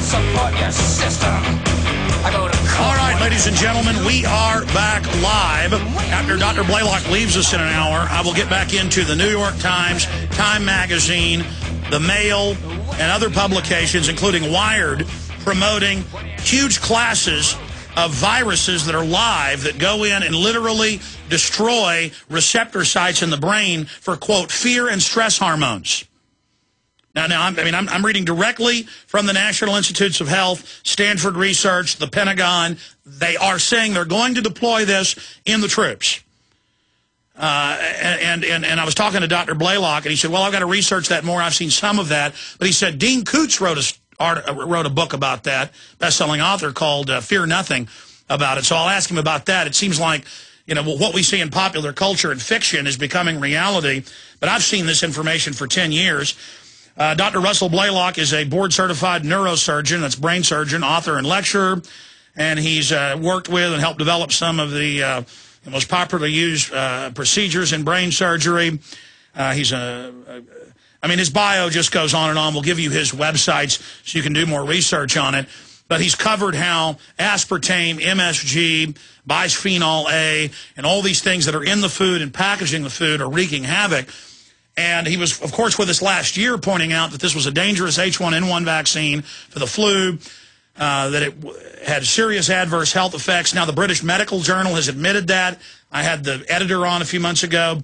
support your system. I go to court. All right, ladies and gentlemen, we are back live. After Dr. Blaylock leaves us in an hour, I will get back into the New York Times, Time Magazine, the Mail, and other publications, including Wired, promoting huge classes of viruses that are live that go in and literally destroy receptor sites in the brain for, quote, fear and stress hormones. Now, I'm reading directly from the National Institutes of Health, Stanford Research, the Pentagon. They are saying they're going to deploy this in the troops. And I was talking to Dr. Blaylock, and he said, well, I've got to research that more. I've seen some of that. But he said Dean Koontz wrote a book about that, best-selling author, called Fear Nothing, about it. So I'll ask him about that. It seems like, you know, what we see in popular culture and fiction is becoming reality. But I've seen this information for 10 years. Dr. Russell Blaylock is a board-certified neurosurgeon, that's brain surgeon, author, and lecturer. And he's worked with and helped develop some of the most popularly used procedures in brain surgery. His bio just goes on and on. We'll give you his websites so you can do more research on it. But he's covered how aspartame, MSG, bisphenol A, and all these things that are in the food and packaging the food are wreaking havoc. And he was, of course, with us last year pointing out that this was a dangerous H1N1 vaccine for the flu, that it had serious adverse health effects. Now, the British Medical Journal has admitted that. I had the editor on a few months ago,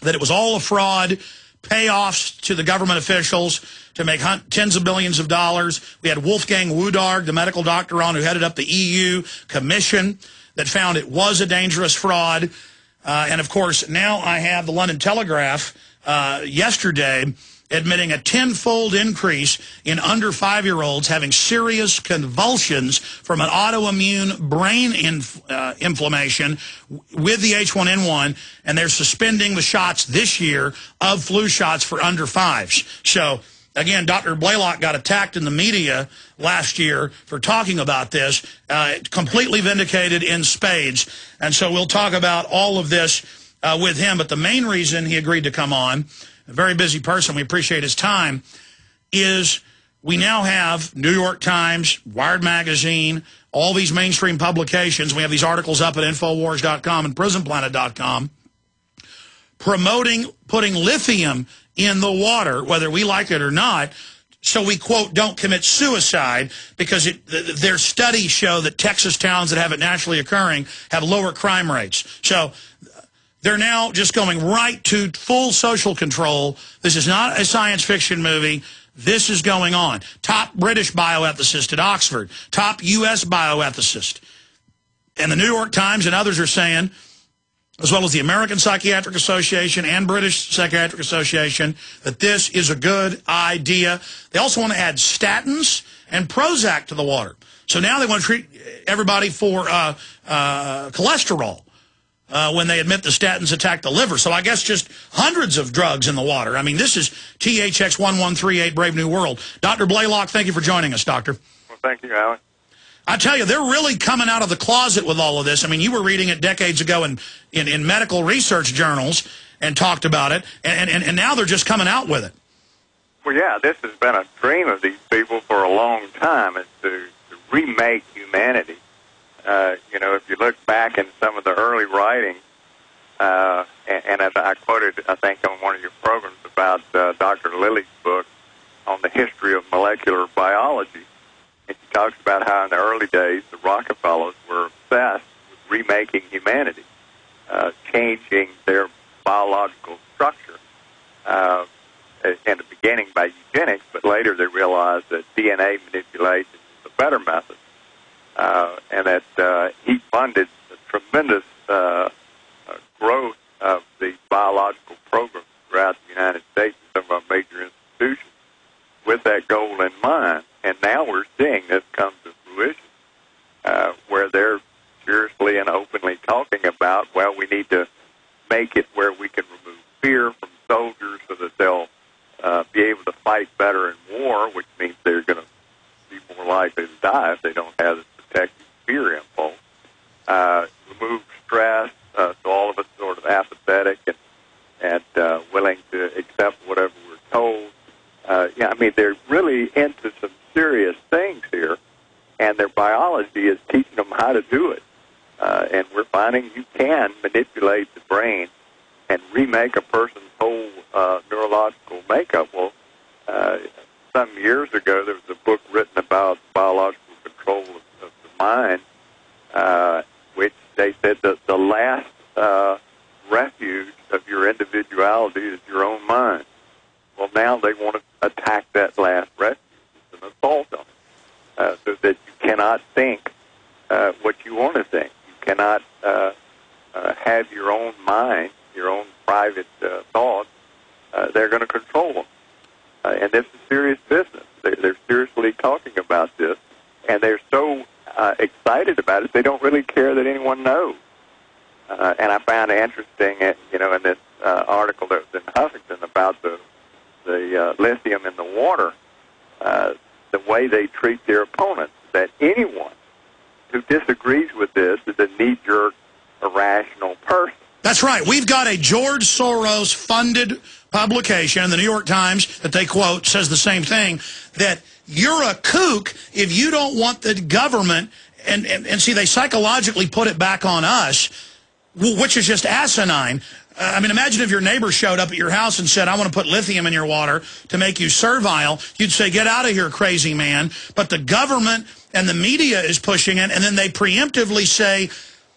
that it was all a fraud, payoffs to the government officials to make tens of billions of dollars. We had Wolfgang Wodarg, the medical doctor, on, who headed up the EU Commission that found it was a dangerous fraud. And, of course, now I have the London Telegraph yesterday admitting a tenfold increase in under 5-year-olds having serious convulsions from an autoimmune brain inflammation with the H1N1, and they're suspending the shots this year of flu shots for under 5s. So, again, Dr. Blaylock got attacked in the media last year for talking about this, completely vindicated in spades. And so we'll talk about all of this with him. But the main reason he agreed to come on, a very busy person, we appreciate his time, is we now have New York Times, Wired Magazine, all these mainstream publications. We have these articles up at Infowars.com and PrisonPlanet.com promoting putting lithium in the water, whether we like it or not, so we, quote, don't commit suicide, because their studies show that Texas towns that have it naturally occurring have lower crime rates. So they're now just going right to full social control. This is not a science fiction movie. This is going on. Top British bioethicist at Oxford, top U.S. bioethicist. And the New York Times and others are saying, as well as the American Psychiatric Association and British Psychiatric Association, that this is a good idea. They also want to add statins and Prozac to the water. So now they want to treat everybody for cholesterol when they admit the statins attack the liver. So I guess just hundreds of drugs in the water. I mean, this is THX 1138, Brave New World. Dr. Blaylock, thank you for joining us, Doctor. Well, thank you, Alan. I tell you, they're really coming out of the closet with all of this. I mean, you were reading it decades ago in medical research journals and talked about it, and now they're just coming out with it. Well, yeah, this has been a dream of these people for a long time, is to remake humanity. You know, if you look back in some of the early writings, and as I quoted, I think, on one of your programs about Dr. Lilly's book on the history of molecular biology, and he talks about how in the early days the Rockefellers were obsessed with remaking humanity, changing their biological structure. In the beginning by eugenics, but later they realized that DNA manipulation is a better method, and that he funded the tremendous growth of the biological programs throughout the United States and some of our major institutions with that goal in mind. And now we're seeing this come to fruition, where they're seriously and openly talking about, well, we need to make it where we can remove fear from soldiers so that they'll be able to fight better in war, which means they're going to be more likely to die if they don't have this protective fear impulse. Remove stress, so all of us sort of apathetic and willing to accept whatever we're told. Yeah, I mean, they're really into some serious things here, and their biology is teaching them how to do it. And we're finding you can manipulate the brain and remake a person's whole neurological makeup. Well, some years ago, there was a book written about biological control of the mind, which they said that the last refuge of your individuality is your own mind. Well, now they want to attack that last refuge. It's an assault on it, so that you cannot think what you want to think. You cannot have your own mind, your own private thoughts. They're going to control them. And this is serious business. They're seriously talking about this, and they're so excited about it, they don't really care that anyone knows. And I found it interesting, in this article that was in Huffington about the lithium in the water, the way they treat their opponents, that anyone who disagrees with this is a knee-jerk, irrational person. That's right. We've got a George Soros-funded publication, the New York Times, that they quote, says the same thing, that you're a kook if you don't want the government, and see, they psychologically put it back on us, which is just asinine. I mean, imagine if your neighbor showed up at your house and said, I want to put lithium in your water to make you servile. You'd say, get out of here, crazy man. But the government and the media is pushing it, and then they preemptively say,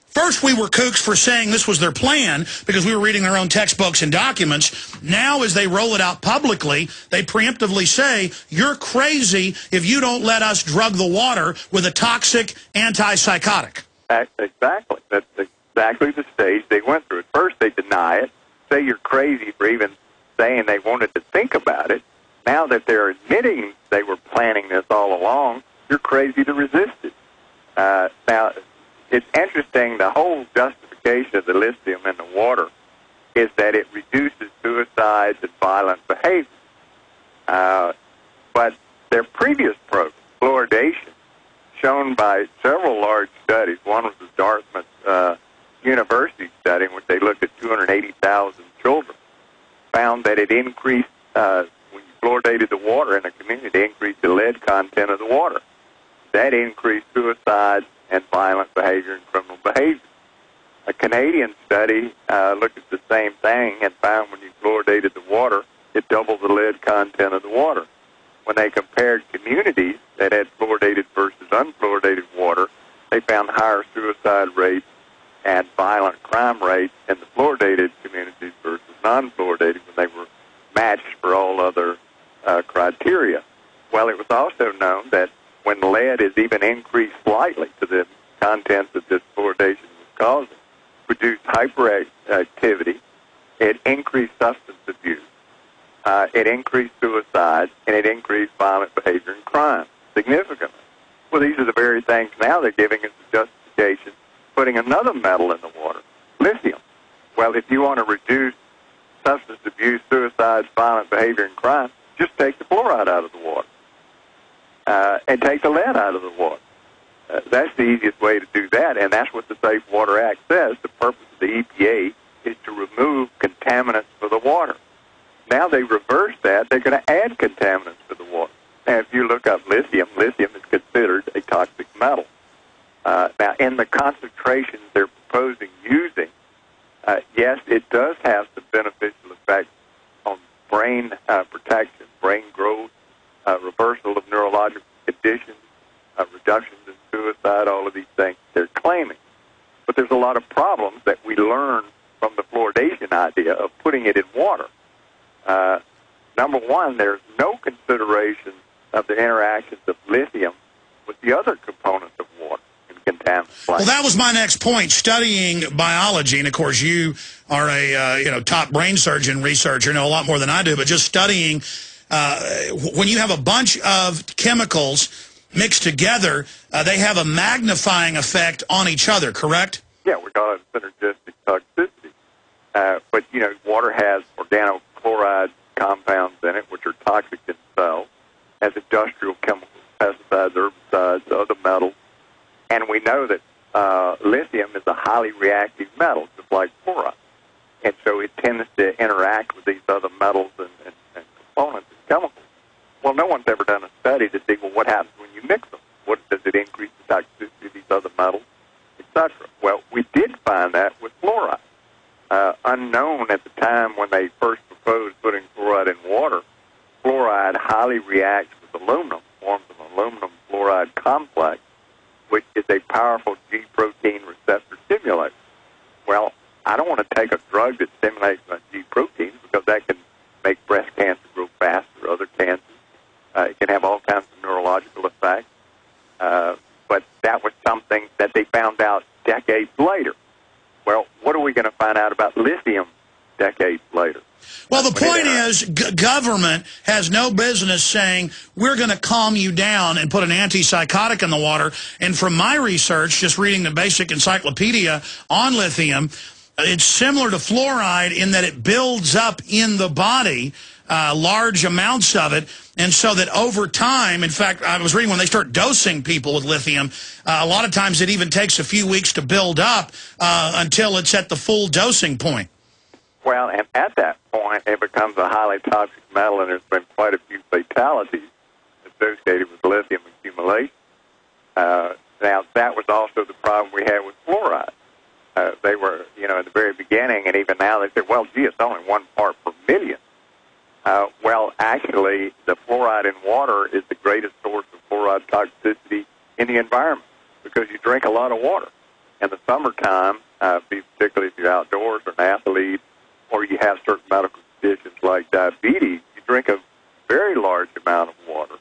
first we were kooks for saying this was their plan because we were reading their own textbooks and documents. Now, as they roll it out publicly, they preemptively say, you're crazy if you don't let us drug the water with a toxic antipsychotic. Exactly. That's exactly the stage they went through. At first, they deny it, say you're crazy for even saying they wanted to think about it. Now that they're admitting they were planning this all along, you're crazy to resist it. Now, it's interesting, the whole justification of the lithium in the water is that it reduces suicides and violent behavior. But their previous program, fluoridation, shown by several large studies, one was the Dartmouth University study in which they looked at 280,000 children, found that it increased, when you fluoridated the water in a community, it increased the lead content of the water. That increased suicides and violent behavior and criminal behavior. A Canadian study looked at the same thing and found when you fluoridated the water, it doubled the lead content of the water. When they compared communities that had fluoridated versus unfluoridated water, they found higher suicide rates and violent crime rates in the fluoridated communities versus non-fluoridated when they were matched for all other criteria. Well, it was also known that when lead is even increased slightly to the contents that this fluoridation was causing, produced hyperactivity, it increased substance abuse, it increased suicide, and it increased violent behavior and crime significantly. Well, these are the very things now they're giving us the justification, putting another metal in the water, lithium. Well, if you want to reduce substance abuse, suicides, violent behavior, and crime, just take the fluoride out of the water. And take the lead out of the water. That's the easiest way to do that, and that's what the Safe Water Act says. The purpose of the EPA is to remove contaminants for the water. Now they reverse that. They're going to add contaminants to the water. Now, if you look up lithium, lithium is considered a toxic metal. Now, in the concentrations they're proposing using, yes, it does have some beneficial effects on brain protection, brain growth, reversal of neurological conditions, reductions in suicide, all of these things they're claiming. But there's a lot of problems that we learn from the fluoridation idea of putting it in water. Number one, there's no consideration of the interactions of lithium with the other components of water and contaminants. Well, that was my next point, studying biology. And, of course, you are a top brain surgeon researcher, know a lot more than I do, but just studying when you have a bunch of chemicals mixed together, they have a magnifying effect on each other, correct? Yeah, we call it synergistic toxicity. But, water has organochloride compounds in it, which are toxic themselves, has industrial chemicals, pesticides, herbicides, other metals. And we know that lithium is a highly reactive metal, just like fluoride. And so it tends to interact with these other metals and components and chemicals. Well, no one's ever done a study to see, well, what happens when you mix them? What does it increase the toxicity of these other metals, etc.? Well, we did find that with fluoride. Unknown at the time when they first proposed putting fluoride in water, fluoride highly reacts with aluminum, forms an aluminum fluoride complex, which is a powerful G protein receptor stimulator. Well, I don't want to take a drug that stimulates my G proteins because that can make breast cancer grow faster, other cancers. It can have all kinds of neurological effects. But that was something that they found out decades later. Well, what are we going to find out about lithium decades later? Well, the point is, government has no business saying, we're going to calm you down and put an antipsychotic in the water. And from my research, just reading the basic encyclopedia on lithium, it's similar to fluoride in that it builds up in the body, large amounts of it, and so that over time, in fact, I was reading when they start dosing people with lithium, a lot of times it even takes a few weeks to build up until it's at the full dosing point. Well, and at that point, it becomes a highly toxic metal, and there's been quite a few fatalities associated with lithium accumulation. Now, that was also the problem we had with fluoride. They were, in the very beginning, and even now, they said, well, gee, it's only 1 part per million. Well, actually, the fluoride in water is the greatest source of fluoride toxicity in the environment because you drink a lot of water. In the summertime, particularly if you're outdoors or an athlete, or you have certain medical conditions like diabetes, you drink a very large amount of water,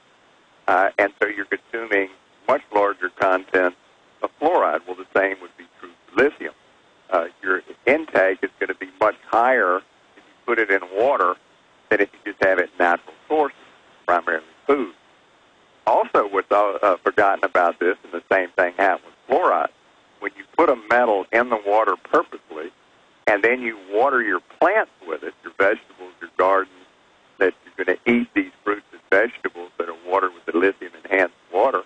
and so you're consuming much larger content of fluoride. Well, the same would be true for lithium. Your intake is going to be much higher if you put it in water than if you just have it in natural sources, primarily food. Also, what's forgotten about this, and the same thing happened with fluoride, when you put a metal in the water purposely, and then you water your plants with it, your vegetables, your gardens, that you're going to eat these fruits and vegetables that are watered with the lithium-enhanced water,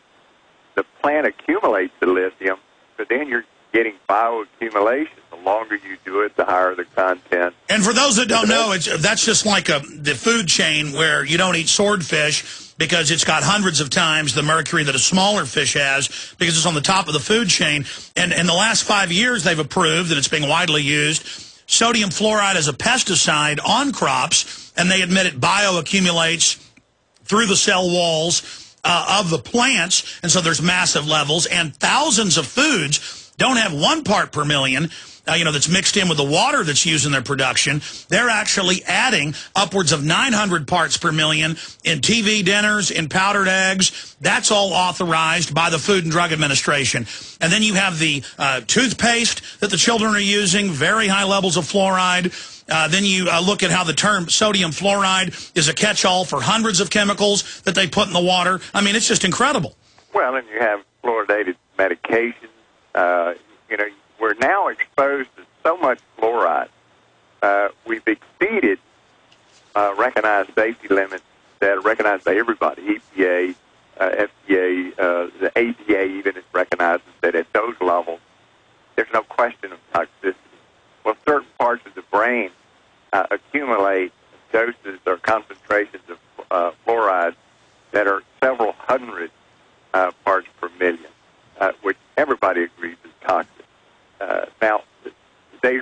the plant accumulates the lithium, so then you're getting bioaccumulation. The longer you do it, the higher the content. And for those that don't know, that's just like the food chain where you don't eat swordfish because it's got hundreds of times the mercury that a smaller fish has because it's on the top of the food chain. And in the last 5 years, they've approved, and it's being widely used, sodium fluoride as a pesticide on crops, and they admit it bioaccumulates through the cell walls of the plants, and so there's massive levels, and thousands of foods don't have 1 part per million, that's mixed in with the water that's used in their production. They're actually adding upwards of 900 parts per million in TV dinners, in powdered eggs. That's all authorized by the Food and Drug Administration. And then you have the toothpaste that the children are using, very high levels of fluoride. Then you look at how the term sodium fluoride is a catch-all for hundreds of chemicals that they put in the water. I mean, it's just incredible. Well, and you have fluoridated medications. We're now exposed to so much fluoride. We've exceeded recognized safety limits that are recognized by everybody, EPA, FDA, the ADA even recognizes that at those levels, there's no question of toxicity. Well, certain parts of the brain accumulate doses or concentrations of fluoride that are several hundred parts per million, which everybody agrees is toxic. Now, they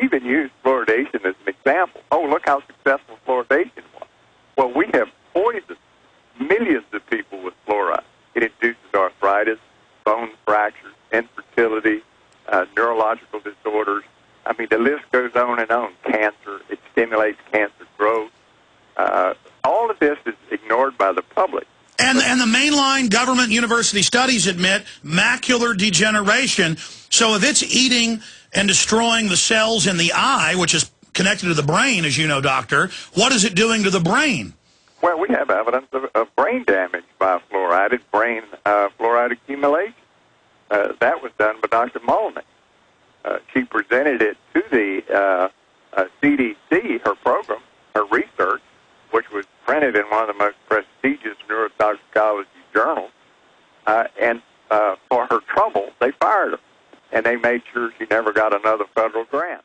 even use fluoridation as an example. Oh, look how successful fluoridation was. Well, we have poisoned millions of people with fluoride. It induces arthritis, bone fractures, infertility, neurological disorders. I mean, the list goes on and on. Cancer, it stimulates cancer growth. All of this is ignored by the public. And the mainline government university studies admit macular degeneration. So if it's eating and destroying the cells in the eye, which is connected to the brain, as you know, doctor, what is it doing to the brain? Well, we have evidence of brain damage by fluoride accumulation. That was done by Dr. Molnick. She presented it to the CDC, her program, her research, which was printed in one of the most prestigious neurotoxicology journals. And for her trouble, they fired her. And they made sure she never got another federal grant.